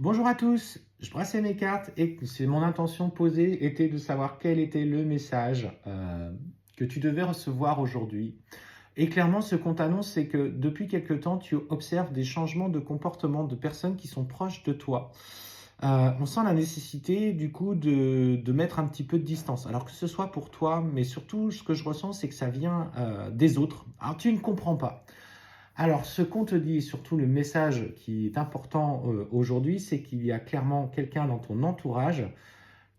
Bonjour à tous, je brassais mes cartes et c'est mon intention posée était de savoir quel était le message que tu devais recevoir aujourd'hui. Et clairement, ce qu'on t'annonce, c'est que depuis quelque temps, tu observes des changements de comportement de personnes qui sont proches de toi. On sent la nécessité du coup de mettre un petit peu de distance. Alors que ce soit pour toi, mais surtout ce que je ressens, c'est que ça vient des autres. Alors tu ne comprends pas. Alors, ce qu'on te dit, et surtout le message qui est important aujourd'hui, c'est qu'il y a clairement quelqu'un dans ton entourage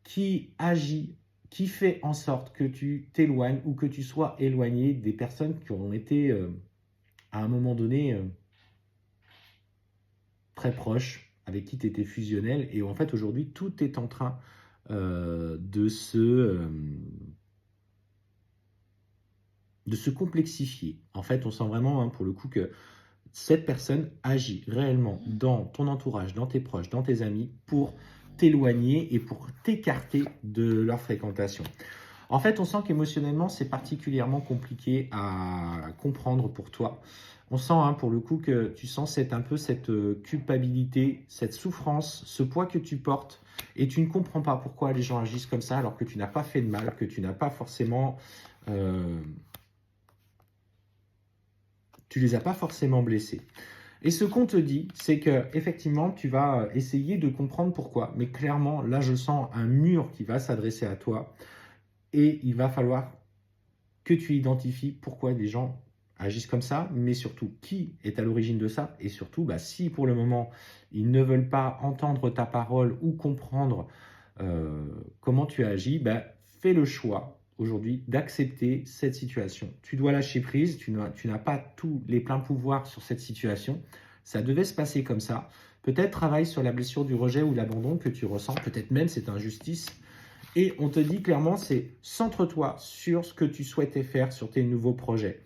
qui agit, qui fait en sorte que tu t'éloignes ou que tu sois éloigné des personnes qui ont été à un moment donné très proches, avec qui tu étais fusionnel. Et en fait, aujourd'hui, tout est en train de se complexifier. En fait, on sent vraiment, hein, pour le coup, que cette personne agit réellement dans ton entourage, dans tes proches, dans tes amis, pour t'éloigner et pour t'écarter de leur fréquentation. En fait, on sent qu'émotionnellement, c'est particulièrement compliqué à comprendre pour toi. On sent, hein, pour le coup, que tu sens un peu cette culpabilité, cette souffrance, ce poids que tu portes, et tu ne comprends pas pourquoi les gens agissent comme ça alors que tu n'as pas fait de mal, que tu n'as pas forcément tu les as pas forcément blessés. Et ce qu'on te dit, c'est que effectivement, tu vas essayer de comprendre pourquoi. Mais clairement, là, je sens un mur qui va s'adresser à toi et il va falloir que tu identifies pourquoi les gens agissent comme ça, mais surtout qui est à l'origine de ça et surtout, si pour le moment, ils ne veulent pas entendre ta parole ou comprendre comment tu agis, fais le choix aujourd'hui d'accepter cette situation. Tu dois lâcher prise, tu n'as pas tous les pleins pouvoirs sur cette situation. Ça devait se passer comme ça. Peut-être travaille sur la blessure du rejet ou l'abandon que tu ressens, peut-être même cette injustice. Et on te dit clairement, c'est centre-toi sur ce que tu souhaitais faire sur tes nouveaux projets.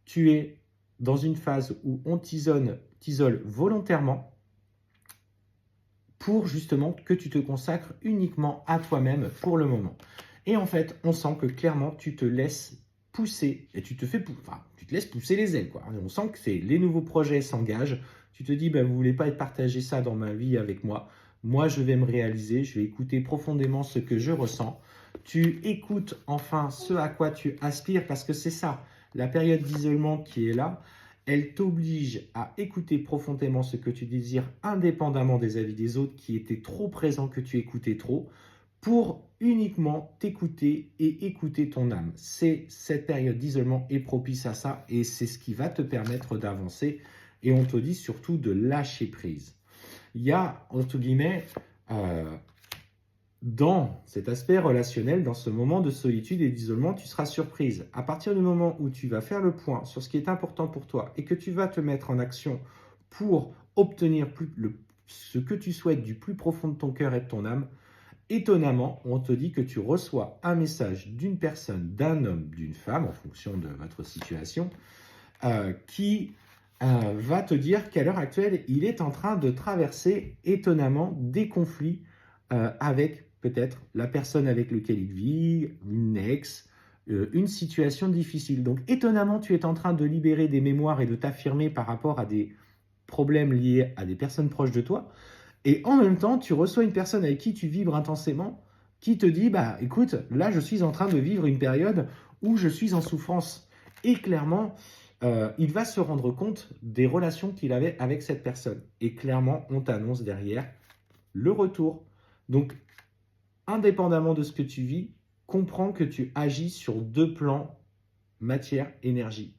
Tu es dans une phase où on t'isole volontairement pour justement que tu te consacres uniquement à toi-même pour le moment. Et en fait, on sent que clairement, tu te laisses pousser et tu te laisses pousser les ailes, quoi. On sent que les nouveaux projets s'engagent. Tu te dis, vous voulez pas partager ça dans ma vie avec moi. Moi, je vais me réaliser, je vais écouter profondément ce que je ressens. Tu écoutes enfin ce à quoi tu aspires parce que c'est ça, la période d'isolement qui est là. Elle t'oblige à écouter profondément ce que tu désires indépendamment des avis des autres qui étaient trop présents, que tu écoutais trop, pour uniquement t'écouter et écouter ton âme. Cette période d'isolement est propice à ça et c'est ce qui va te permettre d'avancer. Et on te dit surtout de lâcher prise. Il y a, entre guillemets, dans cet aspect relationnel, dans ce moment de solitude et d'isolement, tu seras surprise. À partir du moment où tu vas faire le point sur ce qui est important pour toi et que tu vas te mettre en action pour obtenir ce que tu souhaites du plus profond de ton cœur et de ton âme, étonnamment, on te dit que tu reçois un message d'une personne, d'un homme, d'une femme, en fonction de votre situation, qui va te dire qu'à l'heure actuelle, il est en train de traverser étonnamment des conflits avec peut-être la personne avec laquelle il vit, une ex, une situation difficile. Donc étonnamment, tu es en train de libérer des mémoires et de t'affirmer par rapport à des problèmes liés à des personnes proches de toi. Et en même temps, tu reçois une personne avec qui tu vibres intensément, qui te dit, écoute, là, je suis en train de vivre une période où je suis en souffrance. Et clairement, il va se rendre compte des relations qu'il avait avec cette personne. Et clairement, on t'annonce derrière le retour. Donc, indépendamment de ce que tu vis, comprends que tu agis sur deux plans, matière, énergie,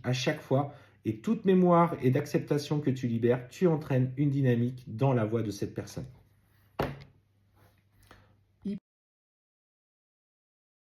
à chaque fois. Et toute mémoire et d'acceptation que tu libères, tu entraînes une dynamique dans la voie de cette personne.